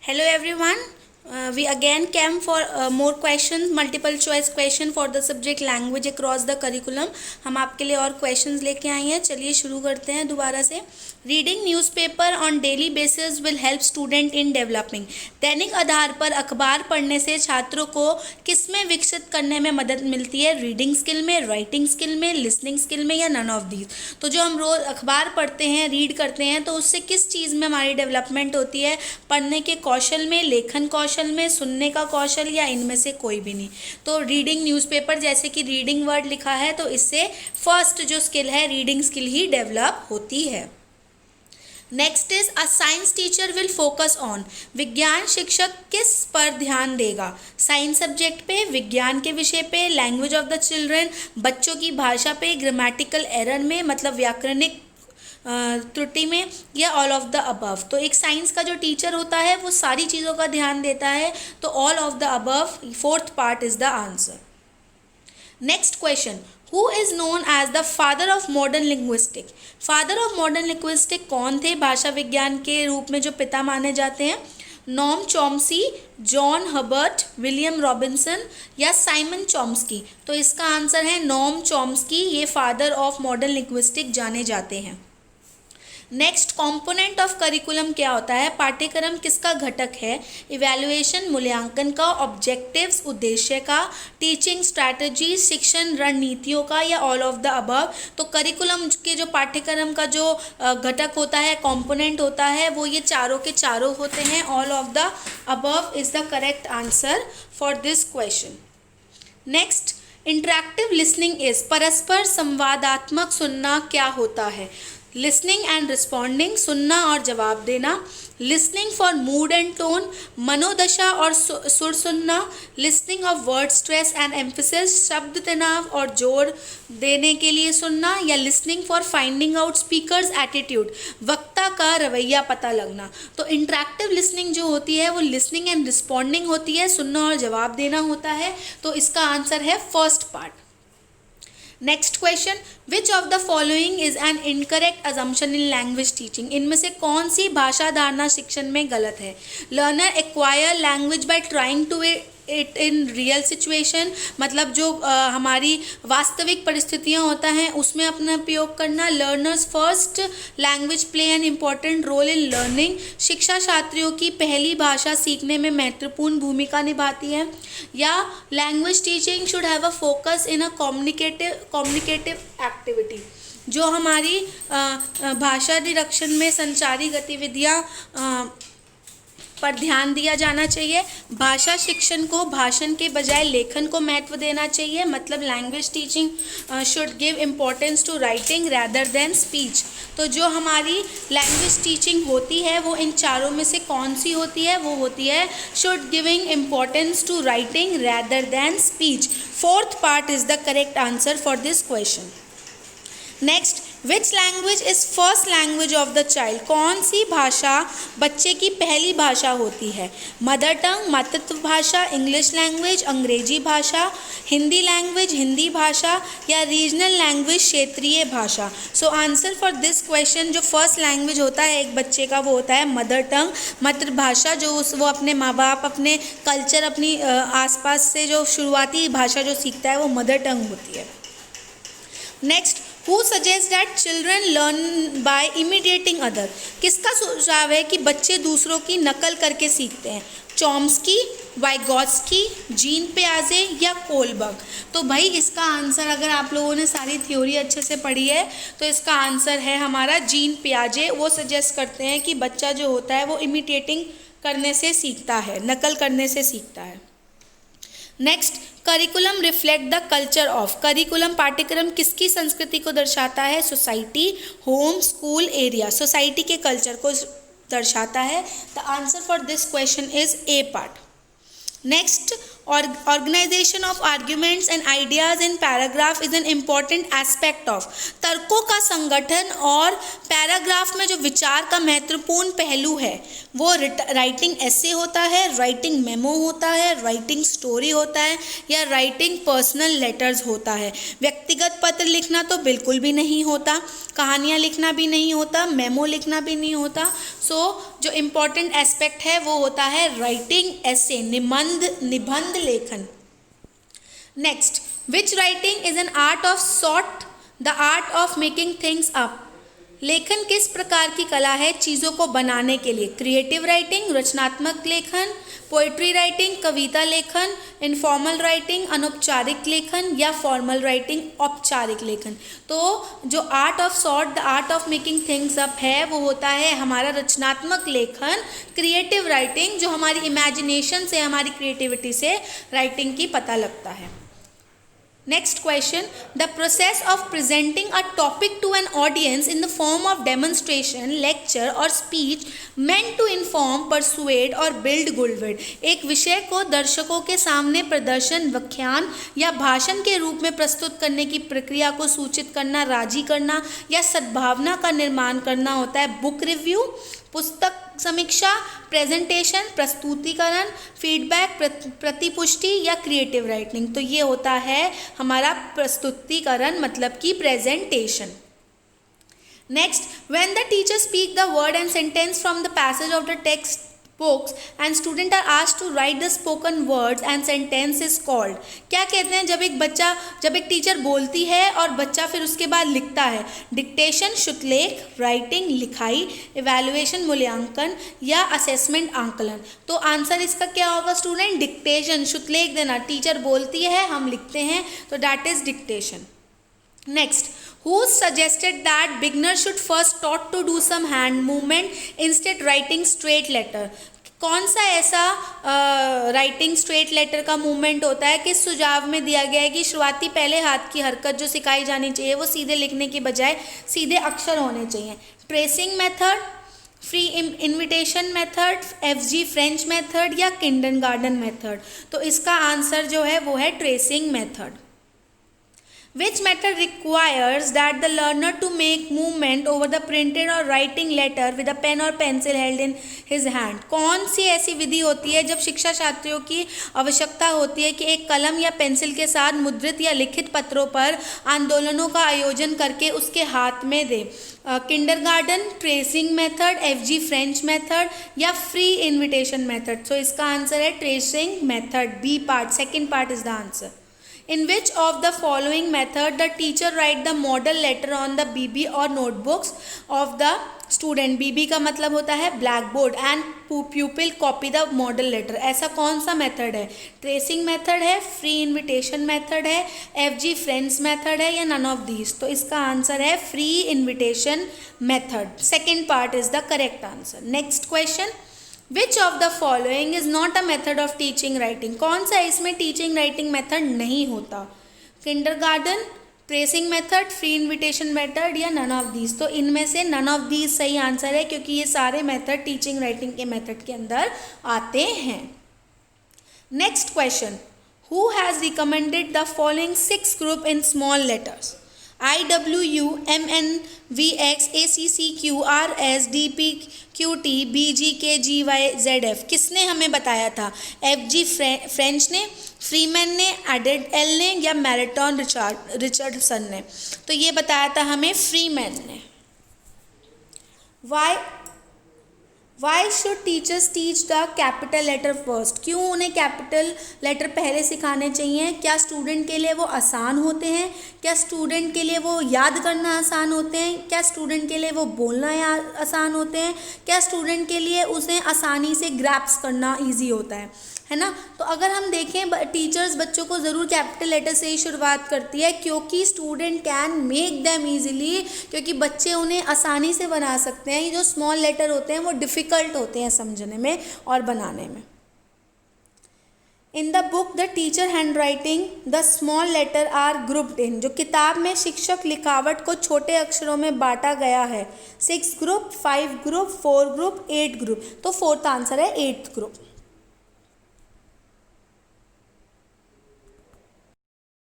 Hello everyone. We again came for more questions, multiple choice question for the subject language across the curriculum. हम आपके लिए और questions लेके आए हैं. चलिए शुरू करते हैं दोबारा से. Reading newspaper on daily basis will help student in developing. दैनिक आधार पर अखबार पढ़ने से छात्रों को किस में विकसित करने में मदद मिलती है? रीडिंग स्किल में, राइटिंग स्किल में, लिसनिंग स्किल में या नन ऑफ दीज. तो जो हम रोज अखबार पढ़ते हैं, रीड करते हैं, तो उससे किस चीज़ में हमारी डेवलपमेंट होती है? पढ़ने के कौशल में, लेखन कौशल में, सुनने का कौशल या इनमें से कोई भी नहीं. तो रीडिंग न्यूज़पेपर जैसे कि रीडिंग वर्ड लिखा है तो इससे फर्स्ट जो स्किल है रीडिंग स्किल ही डेवलप होती है. Next is a science teacher will focus on. विज्ञान शिक्षक किस पर ध्यान देगा? साइंस सब्जेक्ट पे, विज्ञान के विषय पे, लैंग्वेज ऑफ द चिल्ड्रन, बच्चों की भाषा पे, ग्रामेटिकल एरर में मतलब व्याकरणिक त्रुटि में, या ऑल ऑफ द अबव. तो एक साइंस का जो टीचर होता है वो सारी चीज़ों का ध्यान देता है. तो all of the above, fourth part is the answer. Next question, who is known as the father of modern linguistic. Father of modern linguistic कौन थे भाषा विज्ञान के रूप में जो पिता माने जाते हैं? Noam Chomsky, John Herbert, William Robinson या साइमन चॉम्स्की. तो इसका आंसर है नॉम चॉम्स्की. ये फादर ऑफ मॉडर्न लिंग्विस्टिक जाने जाते हैं. नेक्स्ट, कंपोनेंट ऑफ करिकुलम क्या होता है? पाठ्यक्रम किसका घटक है? इवैल्यूएशन मूल्यांकन का, ऑब्जेक्टिव्स उद्देश्य का, टीचिंग स्ट्रैटेजी शिक्षण रणनीतियों का या ऑल ऑफ द अबव. तो करिकुलम के जो पाठ्यक्रम का जो घटक होता है, कंपोनेंट होता है, वो ये चारों के चारों होते हैं. All of the above is the correct answer for this question. Next, interactive listening is. परस्पर संवादात्मक सुनना क्या होता है? लिसनिंग एंड रिस्पॉन्डिंग, सुनना और जवाब देना. Listening for mood and tone, मनोदशा और सुर सुनना. Listening of word stress and emphasis, शब्द तनाव और जोर देने के लिए सुनना. या listening for finding out speakers attitude, वक्ता का रवैया पता लगना. तो इंटरैक्टिव लिसनिंग जो होती है वो लिसनिंग एंड रिस्पॉन्डिंग होती है, सुनना और जवाब देना होता है. तो इसका आंसर है first part. Next question, which of the following is an incorrect assumption in language teaching. इनमें से कौन सी भाषा धारणा शिक्षण में गलत है? Learner acquire language by trying to it in real situation, मतलब जो हमारी वास्तविक परिस्थितियाँ होता हैं उसमें अपना उपयोग करना. Learners first language play an important role in learning. शिक्षा छात्रियों की पहली भाषा सीखने में महत्वपूर्ण भूमिका निभाती है. या language teaching should have a focus in a communicative activity. जो हमारी भाषा निरीक्षण में संचारी गतिविधियाँ पर ध्यान दिया जाना चाहिए. भाषा शिक्षण को भाषण के बजाय लेखन को महत्व देना चाहिए. मतलब language teaching should give importance to writing rather than speech. तो जो हमारी लैंग्वेज टीचिंग होती है वो इन चारों में से कौन सी होती है? वो होती है should giving importance to writing rather than speech. Fourth part is the correct answer for this question. Next, which language is first language of the child. कौन सी भाषा बच्चे की पहली भाषा होती है? मदर टंग, मातृभाषा, इंग्लिश लैंग्वेज, अंग्रेजी भाषा, हिंदी लैंग्वेज, हिंदी भाषा या रीजनल लैंग्वेज, क्षेत्रीय भाषा. So answer for this question, जो फर्स्ट लैंग्वेज होता है एक बच्चे का वो होता है मदर टंग, मातृभाषा. जो वो अपने माँ बाप, अपने कल्चर, अपनी आसपास से जो शुरुआती भाषा जो सीखता है वो मदर टंग होती है. Next, Who suggests that children learn by imitating other. किसका सुझाव है कि बच्चे दूसरों की नकल करके सीखते हैं? चॉम्स्की, वाइगॉत्स्की, जीन पियाजे या कोलबर्ग. तो भाई इसका आंसर, अगर आप लोगों ने सारी थ्योरी अच्छे से पढ़ी है तो इसका आंसर है हमारा जीन पियाजे. वो सजेस्ट करते हैं कि बच्चा जो होता है वो इमिटेटिंग करने से सीखता है, नकल करने से सीखता है. Next, curriculum reflect the culture of. Curriculum पाठ्यक्रम किसकी संस्कृति को दर्शाता है? Society, home, school, area. Society के कल्चर को दर्शाता है. The answer for this question is a part. Next, organisation of arguments and ideas in paragraph is an important aspect of. तर्कों का संगठन और पैराग्राफ में जो विचार का महत्वपूर्ण पहलू है वो राइटिंग ऐसे होता है, राइटिंग मेमो होता है, राइटिंग स्टोरी होता है या राइटिंग पर्सनल लेटर्स होता है. व्यक्तिगत पत्र लिखना तो बिल्कुल भी नहीं होता, कहानियाँ लिखना भी नहीं होता, मेमो लिखना भी नहीं होता. सो जो इम्पॉर्टेंट एस्पेक्ट है वो होता है राइटिंग एसे, निबंध लेखन। Next, which writing is an art of sort the art of making things up. लेखन किस प्रकार की कला है चीज़ों को बनाने के लिए। क्रिएटिव राइटिंग रचनात्मक लेखन, पोएट्री राइटिंग कविता लेखन, इनफॉर्मल राइटिंग अनौपचारिक लेखन, या फॉर्मल राइटिंग औपचारिक लेखन। तो जो art of sort the art of making things up है वो होता है हमारा रचनात्मक लेखन, क्रिएटिव राइटिंग जो हमारी इमेजिनेशन से, हमारी क्रिएटिविटी से राइटिंग की पता लगता है। Next question, the process of presenting a topic to an audience in the form of demonstration, lecture or speech meant to inform, persuade or build goodwill। एक विषय को दर्शकों के सामने प्रदर्शन, व्याख्यान या भाषण के रूप में प्रस्तुत करने की प्रक्रिया को सूचित करना, राजी करना या सद्भावना का निर्माण करना होता है बुक रिव्यू, पुस्तक समीक्षा, प्रेजेंटेशन प्रस्तुतिकरण, फीडबैक प्रतिपुष्टि या क्रिएटिव राइटिंग। तो ये होता है हमारा प्रस्तुतिकरण मतलब कि presentation. Next, when the teacher speak the word and sentence from the passage of the text books and student are asked to write the spoken words and sentence is called। क्या कहते हैं जब एक टीचर बोलती है और बच्चा फिर उसके बाद लिखता है। डिक्टेशन शुतलेख, राइटिंग लिखाई, इवैल्यूएशन मूल्यांकन या असेसमेंट आंकलन। तो आंसर इसका क्या होगा स्टूडेंट, डिक्टेशन, शुतलेख देना। टीचर बोलती है हम लिखते हैं तो that is dictation. Next, who suggested that beginners should first taught to do some hand movement instead writing straight letter। कौन सा ऐसा राइटिंग स्ट्रेट लेटर का मूवमेंट होता है कि सुझाव में दिया गया है कि शुरुआती पहले हाथ की हरकत जो सिखाई जानी चाहिए वो सीधे लिखने की बजाय सीधे अक्षर होने चाहिए। Tracing method, free invitation method, FG French method या किंडरगार्टन मेथड। तो इसका आंसर जो है वो है tracing method. Which method requires that the learner to make movement over the printed or writing letter with a pen or pencil held in his hand। कौन सी ऐसी विधि होती है जब शिक्षा छात्रों की आवश्यकता होती है कि एक कलम या पेंसिल के साथ मुद्रित या लिखित पत्रों पर आंदोलनों का आयोजन करके उसके हाथ में दे। Kindergarten, tracing method, FG French method या फ्री इन्विटेशन मेथड। तो इसका आंसर है tracing method, B part, second part is the answer. In which of the following method the teacher write the model letter on the BB or notebooks of the student। BB का मतलब होता है black board and pupil copy the model letter। ऐसा कौन सा method है, tracing method है, free invitation method है, FG फ्रेंच मेथड है या नन ऑफ दीज। तो इसका आंसर है free invitation method, second part is the correct answer. Next question, Which of the following is not a method of teaching writing। कौन सा इसमें teaching writing method नहीं होता। Kindergarten, tracing method, free invitation method या none of these. तो इनमें से none of these सही आंसर है क्योंकि ये सारे मेथड टीचिंग राइटिंग के मेथड के अंदर आते हैं। Next question, who has recommended the following 6 group in small letters. IW, MN, VX, ACC, QR, S, DP, QT, BG, KGY, ZF। किसने हमें बताया था, FG फ्रेंच ने, फ्रीमैन ने, एडेल ने या मैराथन रिचर्डसन ने। तो ये बताया था हमें फ्रीमैन ने। Why should teachers teach the capital letter first. क्यों उन्हें कैपिटल लेटर पहले सिखाने चाहिए। क्या स्टूडेंट के लिए वो आसान होते हैं, क्या स्टूडेंट के लिए वो याद करना आसान होते हैं, क्या स्टूडेंट के लिए वो बोलना आसान होते हैं, क्या स्टूडेंट के लिए उसे आसानी से ग्रैप्स करना ईजी होता है ना। तो अगर हम देखें टीचर्स बच्चों को ज़रूर कैपिटल लेटर से ही शुरुआत करती है क्योंकि student can make them easily, क्योंकि बच्चे उन्हें आसानी से बना सकते हैं। ये जो स्मॉल लेटर होते हैं वो डिफ़िकल्ट होते हैं समझने में और बनाने में। In the book the teacher handwriting the small letter are grouped in. जो किताब में शिक्षक लिखावट को छोटे अक्षरों में बांटा गया है। 6 ग्रुप, 5 ग्रुप, 4 ग्रुप, 8 ग्रुप। तो फोर्थ आंसर है 8th ग्रुप।